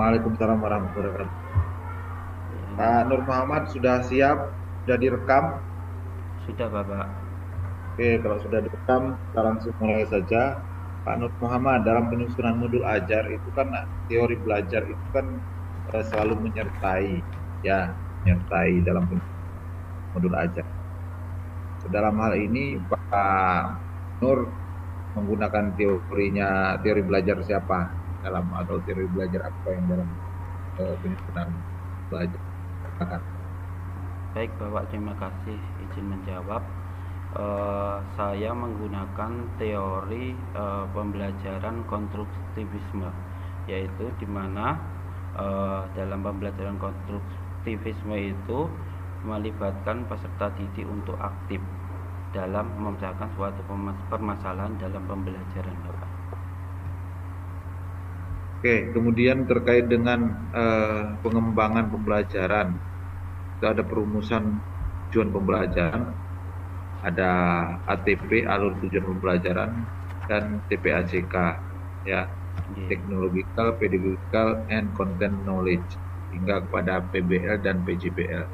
Waalaikumsalam warahmatullahi wabarakatuh. Ya, Pak Nur Muhammad sudah siap? Sudah direkam? sudah Bapak. Oke, kalau sudah direkam, kita langsung mulai saja. Pak Nur Muhammad, dalam penyusunan modul ajar itu kan teori belajar itu kan selalu menyertai, ya, menyertai dalam modul ajar. Dalam hal ini Pak Nur menggunakan teori belajar siapa dalam atau teori belajar apa yang dalam penyusunan belajar? Silakan. Baik Bapak, terima kasih izin menjawab. Saya menggunakan teori pembelajaran konstruktivisme, yaitu di mana dalam pembelajaran konstruktivisme itu melibatkan peserta didik untuk aktif dalam memecahkan suatu permasalahan dalam pembelajaran Bapak. Oke, kemudian terkait dengan pengembangan pembelajaran, itu ada perumusan tujuan pembelajaran, ada ATP alur tujuan pembelajaran dan TPACK, ya, Yeah. Technological, Pedagogical, and Content Knowledge, hingga kepada PBL dan PJBL.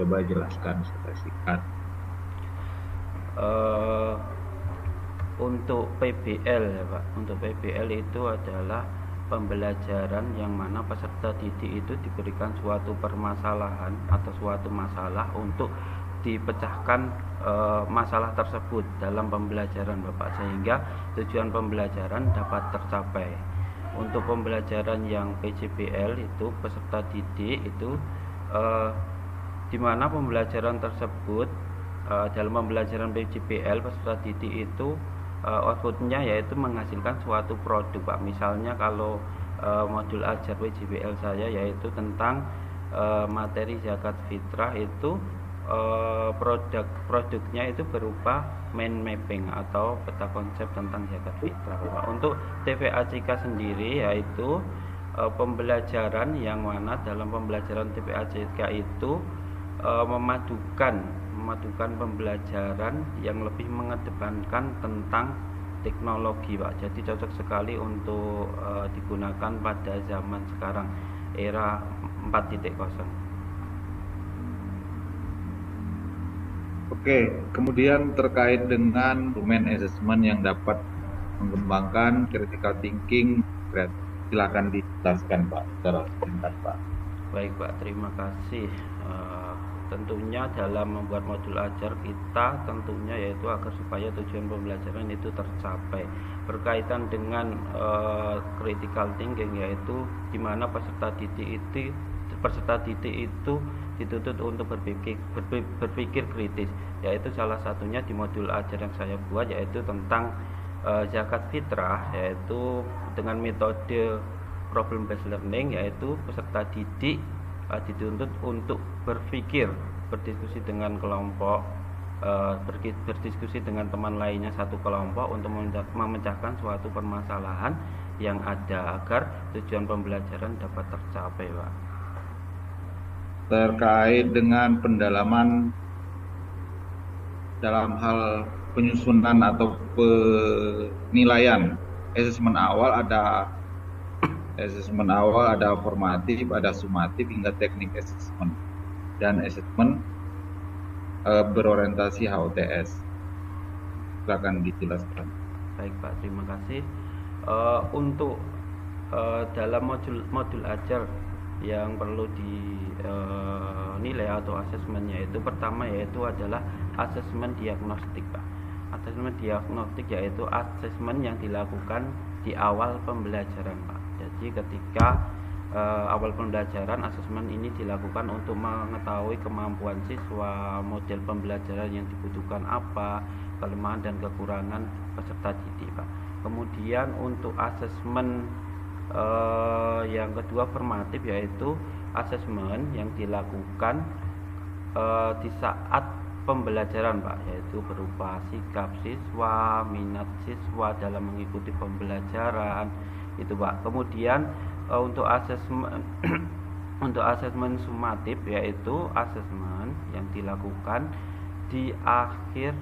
Coba jelaskan secara singkat. Eh, untuk PBL ya Pak, untuk PBL itu adalah pembelajaran yang mana peserta didik itu diberikan suatu permasalahan atau suatu masalah untuk dipecahkan masalah tersebut dalam pembelajaran Bapak, sehingga tujuan pembelajaran dapat tercapai. Untuk pembelajaran yang PJBL itu peserta didik itu eh, di mana pembelajaran tersebut dalam pembelajaran PJBL peserta didik itu outputnya yaitu menghasilkan suatu produk Pak. Misalnya kalau modul ajar PJBL saya yaitu tentang materi zakat fitrah itu produknya itu berupa mind mapping atau peta konsep tentang zakat fitrah Pak. Untuk TVACK sendiri yaitu pembelajaran yang mana dalam pembelajaran TPACK itu memadukan pembelajaran yang lebih mengedepankan tentang teknologi Pak. Jadi cocok sekali untuk digunakan pada zaman sekarang, era 4.0. Oke, kemudian terkait dengan domain assessment yang dapat mengembangkan critical thinking, silakan dijelaskan Pak secara singkat Pak. Baik Pak, terima kasih. Tentunya dalam membuat modul ajar kita tentunya yaitu agar supaya tujuan pembelajaran itu tercapai, berkaitan dengan critical thinking, yaitu di mana peserta didik itu dituntut untuk berpikir kritis, yaitu salah satunya di modul ajar yang saya buat yaitu tentang zakat fitrah, yaitu dengan metode problem based learning, yaitu peserta didik dituntut untuk berdiskusi dengan kelompok, berdiskusi dengan teman lainnya satu kelompok untuk memecahkan suatu permasalahan yang ada agar tujuan pembelajaran dapat tercapai Pak. Terkait dengan pendalaman dalam hal penyusunan atau penilaian asesmen awal ada formatif, ada sumatif hingga teknik asesmen dan asesmen berorientasi HOTS. Silakan dijelaskan. Baik Pak, terima kasih. Untuk dalam modul ajar yang perlu dinilai atau asesmennya itu pertama yaitu adalah asesmen diagnostik Pak. Asesmen diagnostik yaitu asesmen yang dilakukan di awal pembelajaran Pak. Jadi ketika awal pembelajaran, asesmen ini dilakukan untuk mengetahui kemampuan siswa, model pembelajaran yang dibutuhkan apa, kelemahan dan kekurangan peserta didik Pak. Kemudian untuk asesmen yang kedua formatif yaitu asesmen yang dilakukan di saat pembelajaran Pak, yaitu berupa sikap siswa, minat siswa dalam mengikuti pembelajaran itu Pak. Kemudian untuk asesmen untuk asesmen sumatif yaitu asesmen yang dilakukan di akhir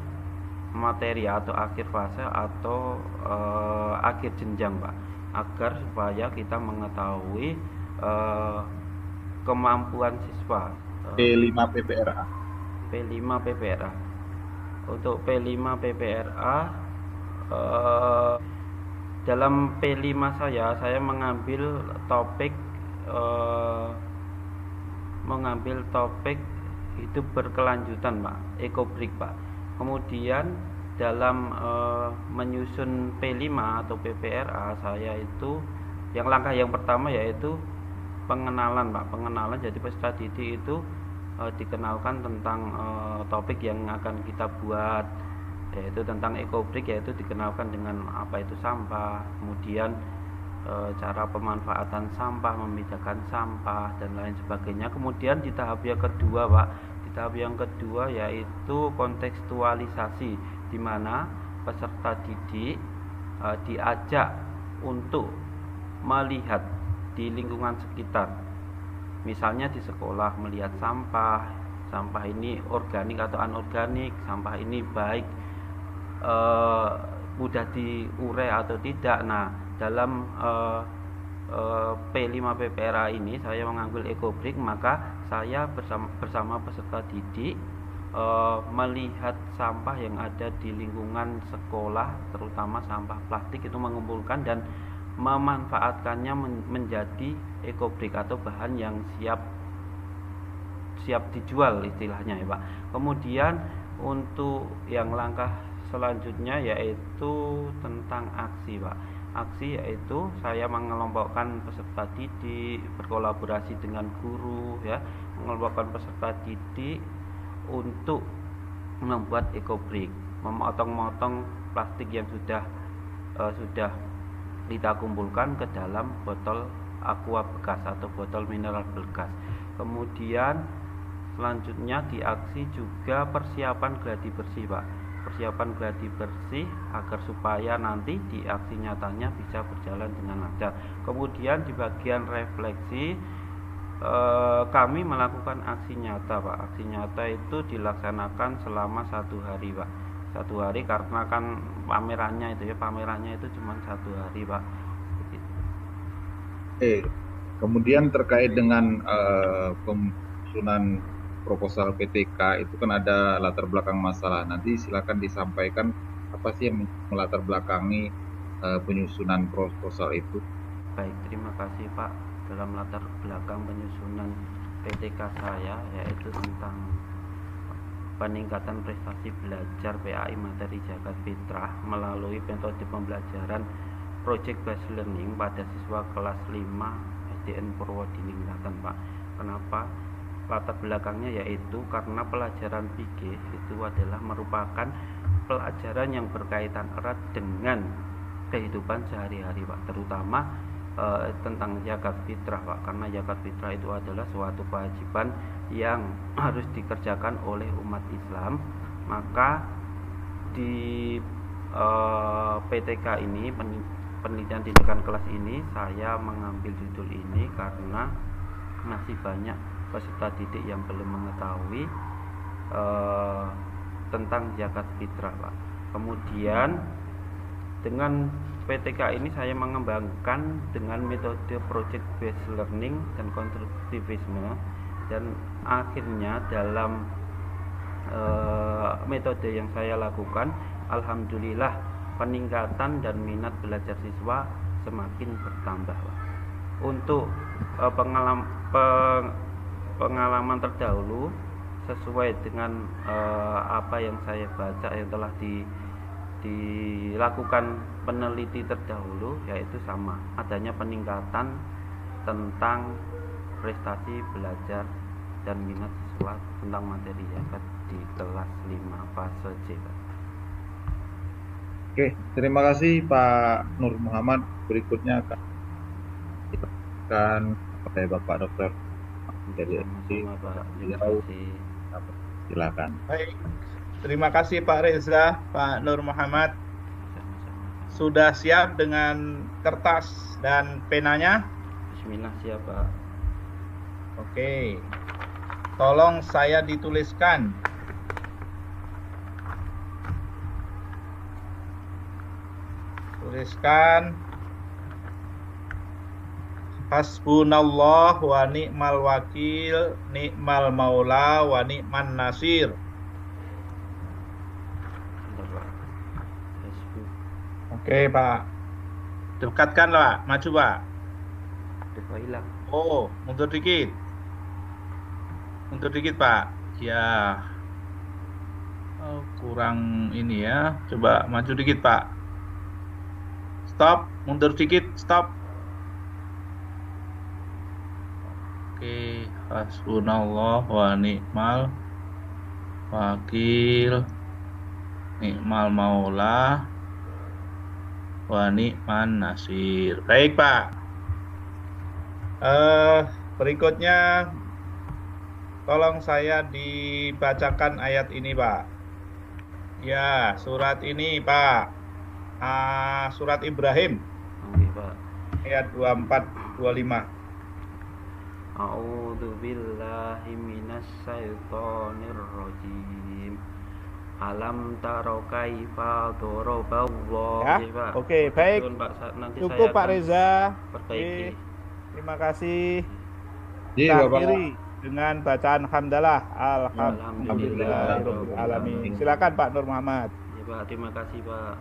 materi atau akhir fase atau akhir jenjang Pak, agar supaya kita mengetahui eh, kemampuan siswa. P5 PPRA. P5 PPRA. Untuk P5 PPRA, eh, dalam P5 saya mengambil topik hidup berkelanjutan, Pak, ekobrik, Pak. Kemudian dalam menyusun P5 atau PPRA saya itu langkah yang pertama yaitu pengenalan, Pak. Pengenalan, jadi peserta didik itu dikenalkan tentang topik yang akan kita buat, yaitu tentang ekobrik, yaitu dikenalkan dengan apa itu sampah, kemudian cara pemanfaatan sampah, membedakan sampah dan lain sebagainya. Kemudian di tahap yang kedua, Pak, di tahap yang kedua yaitu kontekstualisasi, di mana peserta didik diajak untuk melihat di lingkungan sekitar. Misalnya di sekolah melihat sampah ini organik atau anorganik, sampah ini baik mudah diurai atau tidak. Nah, dalam P5 PPRA ini saya mengambil ekobrik, maka saya bersama peserta didik melihat sampah yang ada di lingkungan sekolah, terutama sampah plastik, itu mengumpulkan dan memanfaatkannya menjadi ekobrik atau bahan yang siap dijual istilahnya, ya, Pak. Kemudian untuk yang langkah selanjutnya yaitu tentang aksi, Pak. Aksi yaitu saya mengelompokkan peserta didik, berkolaborasi dengan guru, ya, mengelompokkan peserta didik untuk membuat ekobrik, memotong-motong plastik yang sudah kita kumpulkan ke dalam botol aqua bekas atau botol mineral bekas. Kemudian selanjutnya di aksi juga persiapan gladi bersih, Pak. Persiapan gladi bersih agar supaya nanti di aksi nyatanya bisa berjalan dengan lancar. Kemudian di bagian refleksi kami melakukan aksi nyata, Pak. Aksi nyata itu dilaksanakan selama 1 hari, Pak. 1 hari karena kan pamerannya itu cuma 1 hari, Pak. Kemudian terkait dengan penyusunan proposal PTK itu kan ada latar belakang masalah. Nanti silakan disampaikan apa sih yang melatar belakangi penyusunan proposal itu. Baik, terima kasih, Pak. Dalam latar belakang penyusunan PTK saya yaitu tentang peningkatan prestasi belajar PAI materi Jagat Fitrah melalui metode pembelajaran Project Based Learning pada siswa kelas 5 SDN Purwodiningrat, Pak. Kenapa? Latar belakangnya yaitu karena pelajaran fikih itu adalah merupakan pelajaran yang berkaitan erat dengan kehidupan sehari-hari, Pak, terutama tentang zakat fitrah, Pak, karena zakat fitrah itu adalah suatu kewajiban yang harus dikerjakan oleh umat Islam. Maka di PTK ini, penelitian tindakan kelas ini, saya mengambil judul ini karena masih banyak peserta didik yang belum mengetahui tentang zakat fitrah, Pak. Kemudian dengan PTK ini saya mengembangkan dengan metode project based learning dan konstruktivisme, dan akhirnya dalam metode yang saya lakukan, alhamdulillah peningkatan dan minat belajar siswa semakin bertambah, Pak. Untuk pengalaman terdahulu sesuai dengan apa yang saya baca yang telah dilakukan peneliti terdahulu, yaitu sama adanya peningkatan tentang prestasi belajar dan minat siswa tentang materi zakat di kelas 5 fase C, Pak. Oke, terima kasih Pak Nur Muhammad. Berikutnya akan oleh Bapak Dokter. Jadi Sama-sama, Pak. Terima kasih. Silakan. Baik, terima kasih Pak Reza, Pak Nur Muhammad. Sama-sama. Sudah siap dengan kertas dan penanya? Bismillah, siap, Pak. Oke, tolong saya dituliskan. Tuliskan Hasbunallah wa ni'mal wakil, ni'mal maula wa ni'man nasir. Bentar, Pak. Facebook. Oke, Pak. Dekatkan, Pak. Maju, Pak. Aduh, kok hilang. Oh, mundur dikit. Mundur dikit, Pak. Ya. Oh, kurang ini ya. Coba maju dikit, Pak. Stop, mundur dikit, stop. Oke, hasbunallah wa ni'mal wakil, ni'mal maula wa ni'man nasir. Baik, Pak. Berikutnya tolong saya dibacakan ayat ini, Pak. Ya, surat ini, Pak. Surat Ibrahim Oke, Pak. ayat 24 25. A'udzu billahi minas syaitonir rajim. Alam taro kaifa daraballahu. Ya, Pak. oke, baik. Pak, nanti Cukup, saya Pak akan Reza. perbaiki. Terima kasih. Ji, Kita Bapak. akhiri dengan bacaan hamdalah. Alhamdulillahirabbil alamin. Silakan Pak Nur Muhammad. Ya, Pak, terima kasih, Pak.